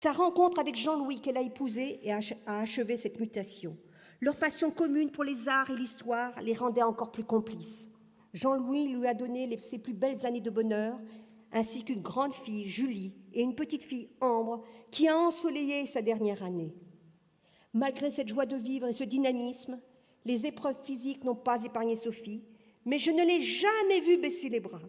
Sa rencontre avec Jean-Louis qu'elle a épousé et a achevé cette mutation. Leur passion commune pour les arts et l'histoire les rendait encore plus complices. Jean-Louis lui a donné ses plus belles années de bonheur, ainsi qu'une grande fille, Julie, et une petite fille, Ambre, qui a ensoleillé sa dernière année. Malgré cette joie de vivre et ce dynamisme, les épreuves physiques n'ont pas épargné Sophie, mais je ne l'ai jamais vue baisser les bras.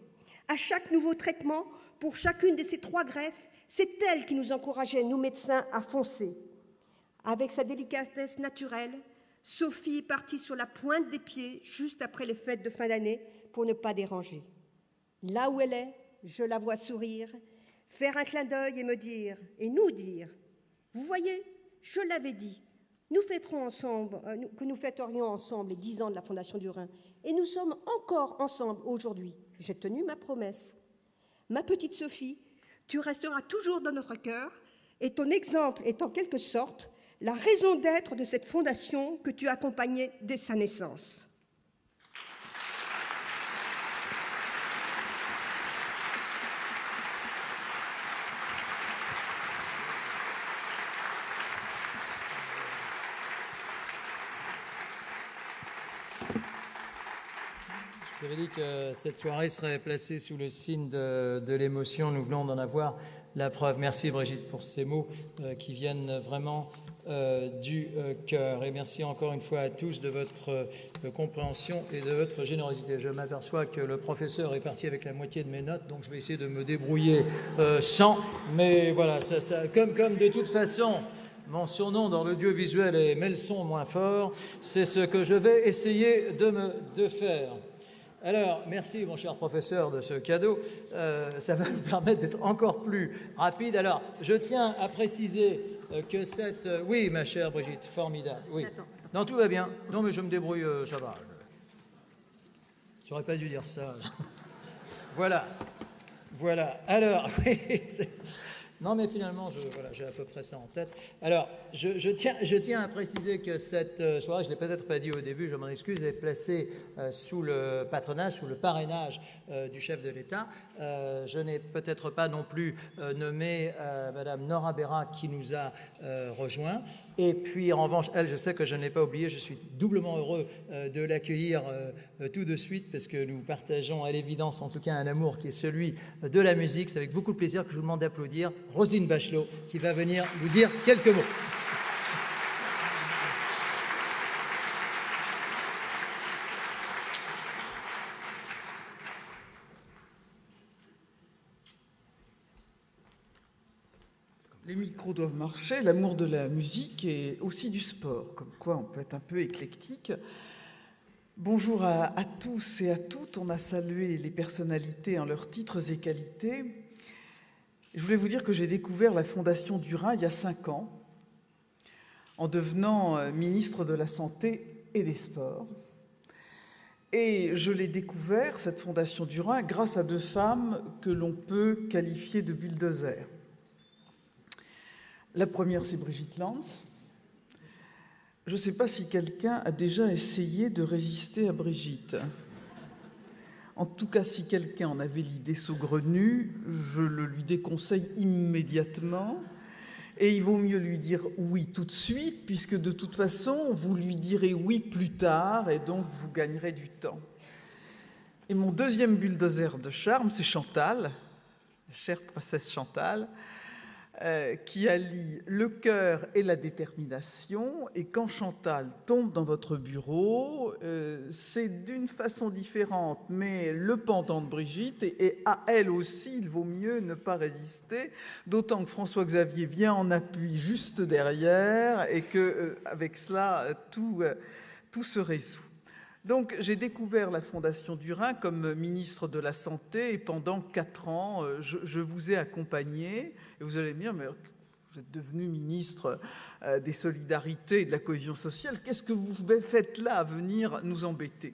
À chaque nouveau traitement, pour chacune de ces 3 greffes, c'est elle qui nous encourageait, nous médecins, à foncer. Avec sa délicatesse naturelle, Sophie est partie sur la pointe des pieds juste après les fêtes de fin d'année pour ne pas déranger. Là où elle est, je la vois sourire, faire un clin d'œil et me dire, et nous dire, vous voyez, je l'avais dit, nous fêterons ensemble, que nous fêterions ensemble les 10 ans de la Fondation du Rhin, et nous sommes encore ensemble aujourd'hui. J'ai tenu ma promesse. Ma petite Sophie, tu resteras toujours dans notre cœur, et ton exemple est en quelque sorte la raison d'être de cette fondation que tu as accompagnée dès sa naissance. Vous avez dit que cette soirée serait placée sous le signe de l'émotion. Nous venons d'en avoir la preuve. Merci Brigitte pour ces mots qui viennent vraiment du cœur. Et merci encore une fois à tous de votre compréhension et de votre générosité. Je m'aperçois que le professeur est parti avec la moitié de mes notes, donc je vais essayer de me débrouiller sans. Mais voilà, comme de toute façon... Mon surnom dans l'audiovisuel est « mets le son moins fort », c'est ce que je vais essayer de faire. Alors, merci mon cher professeur de ce cadeau, ça va nous permettre d'être encore plus rapide. Alors, je tiens à préciser que cette... Oui, ma chère Brigitte, formidable, oui. Non, tout va bien. Non, mais je me débrouille, ça va. J'aurais pas dû dire ça. Voilà. Alors, oui... Non, mais finalement, voilà, j'ai à peu près ça en tête. Alors, je tiens à préciser que cette soirée, je ne l'ai peut-être pas dit au début, je m'en excuse, est placée sous le patronage, sous le parrainage du chef de l'État. Je n'ai peut-être pas non plus nommé Madame Nora Béra qui nous a rejoints. Et puis, en revanche, elle, je sais que je ne l'ai pas oublié, je suis doublement heureux de l'accueillir tout de suite parce que nous partageons à l'évidence, en tout cas, un amour qui est celui de la musique. C'est avec beaucoup de plaisir que je vous demande d'applaudir Roselyne Bachelot qui va venir nous dire quelques mots. Les micros doivent marcher, l'amour de la musique et aussi du sport, comme quoi on peut être un peu éclectique. Bonjour à tous et à toutes, on a salué les personnalités en leurs titres et qualités. Je voulais vous dire que j'ai découvert la Fondation du Rhin il y a 5 ans, en devenant ministre de la Santé et des Sports. Et je l'ai découvert, cette Fondation du Rhin, grâce à 2 femmes que l'on peut qualifier de bulldozers. La première, c'est Brigitte Lantz. Je ne sais pas si quelqu'un a déjà essayé de résister à Brigitte. En tout cas, si quelqu'un en avait l'idée saugrenue, je le lui déconseille immédiatement. Et il vaut mieux lui dire oui tout de suite, puisque de toute façon, vous lui direz oui plus tard, et donc vous gagnerez du temps. Et mon deuxième bulldozer de charme, c'est Chantal, la chère princesse Chantal, qui allie le cœur et la détermination. Et quand Chantal tombe dans votre bureau, c'est d'une façon différente, mais le pendant de Brigitte, et à elle aussi, il vaut mieux ne pas résister, d'autant que François-Xavier vient en appui juste derrière, et qu'avec cela, tout se résout. Donc, j'ai découvert la Fondation du Rhin comme ministre de la Santé et pendant 4 ans, je vous ai accompagné. Et vous allez me dire, mais vous êtes devenu ministre des Solidarités et de la Cohésion sociale. Qu'est-ce que vous faites là à venir nous embêter ?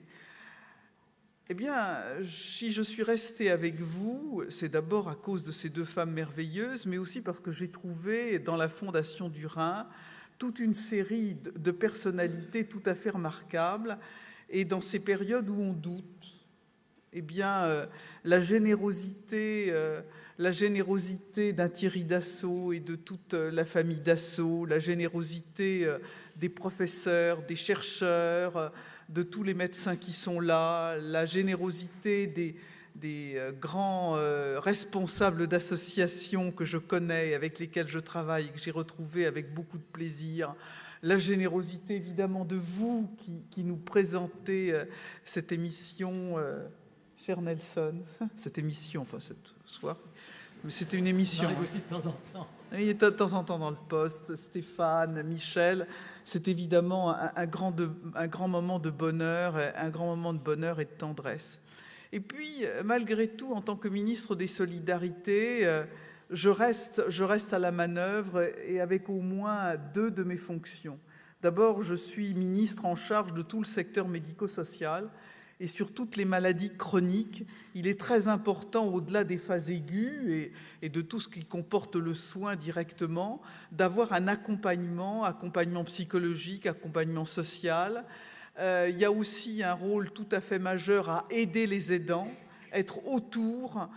Eh bien, si je suis restée avec vous, c'est d'abord à cause de ces 2 femmes merveilleuses, mais aussi parce que j'ai trouvé dans la Fondation du Rhin toute une série de personnalités tout à fait remarquables. Et dans ces périodes où on doute Eh bien, la générosité d'un Thierry Dassault et de toute la famille Dassault, la générosité des professeurs, des chercheurs, de tous les médecins qui sont là, la générosité des grands responsables d'associations que je connais, avec lesquels je travaille, que j'ai retrouvés avec beaucoup de plaisir, la générosité évidemment de vous qui nous présentez cette émission, cher Nelson, cette émission, enfin cette soirée, mais c'était une émission. On arrive aussi de temps en temps. Il est de temps en temps dans le poste, Stéphane, Michel, c'est évidemment un grand moment de bonheur, et de tendresse. Et puis, malgré tout, en tant que ministre des Solidarités, je reste à la manœuvre et avec au moins 2 de mes fonctions. D'abord, je suis ministre en charge de tout le secteur médico-social et sur toutes les maladies chroniques. Il est très important, au-delà des phases aiguës et de tout ce qui comporte le soin directement, d'avoir un accompagnement psychologique, accompagnement social. Il y a aussi un rôle tout à fait majeur à aider les aidants, être autour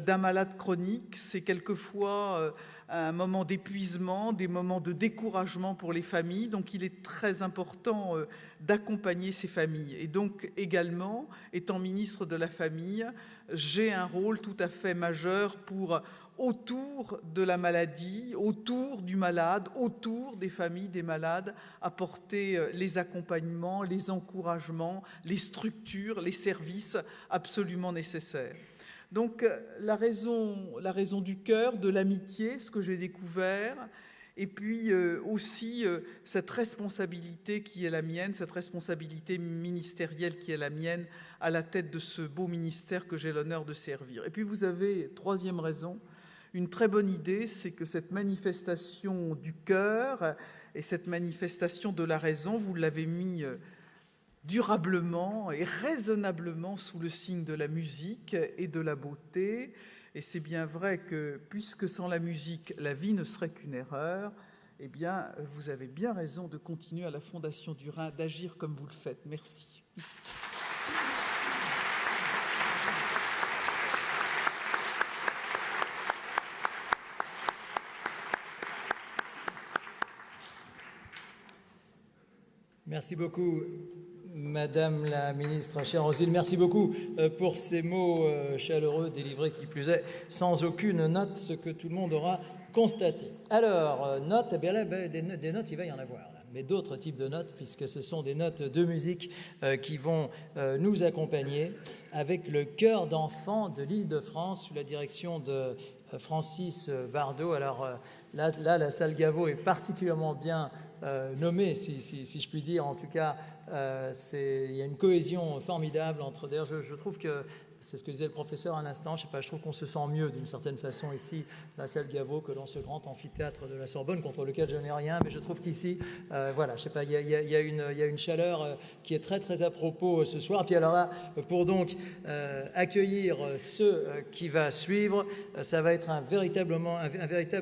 d'un malade chronique. C'est quelquefois un moment d'épuisement, des moments de découragement pour les familles. Donc il est très important d'accompagner ces familles. Et donc également, étant ministre de la Famille, j'ai un rôle tout à fait majeur pour, autour de la maladie, autour du malade, autour des familles des malades, apporter les accompagnements, les encouragements, les structures, les services absolument nécessaires. Donc la raison du cœur, de l'amitié, ce que j'ai découvert, et puis aussi cette responsabilité qui est la mienne, cette responsabilité ministérielle qui est la mienne, à la tête de ce beau ministère que j'ai l'honneur de servir. Et puis vous avez, 3e raison, une très bonne idée, c'est que cette manifestation du cœur et cette manifestation de la raison, vous l'avez mis durablement et raisonnablement sous le signe de la musique et de la beauté. Et c'est bien vrai que, puisque sans la musique, la vie ne serait qu'une erreur, eh bien, vous avez bien raison de continuer à la Fondation du Rhin, d'agir comme vous le faites. Merci. Merci beaucoup, Madame la ministre, chère Roselyne. Merci beaucoup pour ces mots chaleureux délivrés, qui plus est, sans aucune note, ce que tout le monde aura constaté. Alors, notes, eh bien là, des notes, il va y en avoir, là, mais d'autres types de notes, puisque ce sont des notes de musique qui vont nous accompagner avec le chœur d'enfants de l'Île-de-France sous la direction de Francis Bardot. Alors là, la salle Gaveau est particulièrement bien nommée, si je puis dire. En tout cas, il y a une cohésion formidable entre... D'ailleurs, je trouve que c'est ce que disait le professeur à l'instant. Je sais pas, je trouve qu'on se sent mieux d'une certaine façon ici, la salle Gaveau, que dans ce grand amphithéâtre de la Sorbonne, contre lequel je n'ai rien. Mais je trouve qu'ici, voilà, je sais pas, il y a une chaleur qui est très très à propos ce soir. Puis alors là, pour donc accueillir ceux qui va suivre, ça va être un véritable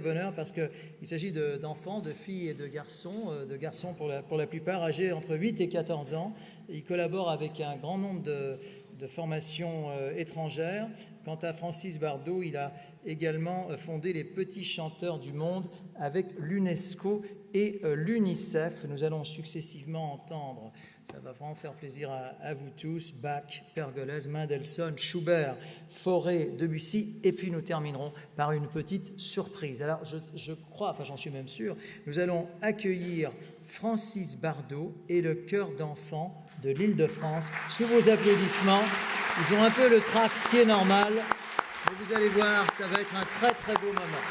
bonheur, parce que il s'agit d'enfants, de filles et de garçons pour la plupart âgés entre 8 et 14 ans. Ils collaborent avec un grand nombre de formations étrangères. Quant à Francis Bardot, il a également fondé les Petits Chanteurs du Monde avec l'UNESCO et l'UNICEF. Nous allons successivement entendre, ça va vraiment faire plaisir à vous tous, Bach, Pergolèse, Mendelssohn, Schubert, Fauré, Debussy, et puis nous terminerons par une petite surprise. Alors je crois, enfin j'en suis même sûr, nous allons accueillir Francis Bardot et le chœur d'enfants de l'Île-de-France sous vos applaudissements. Ils ont un peu le trac, ce qui est normal, mais vous allez voir, ça va être un très très beau moment.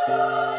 Thank you.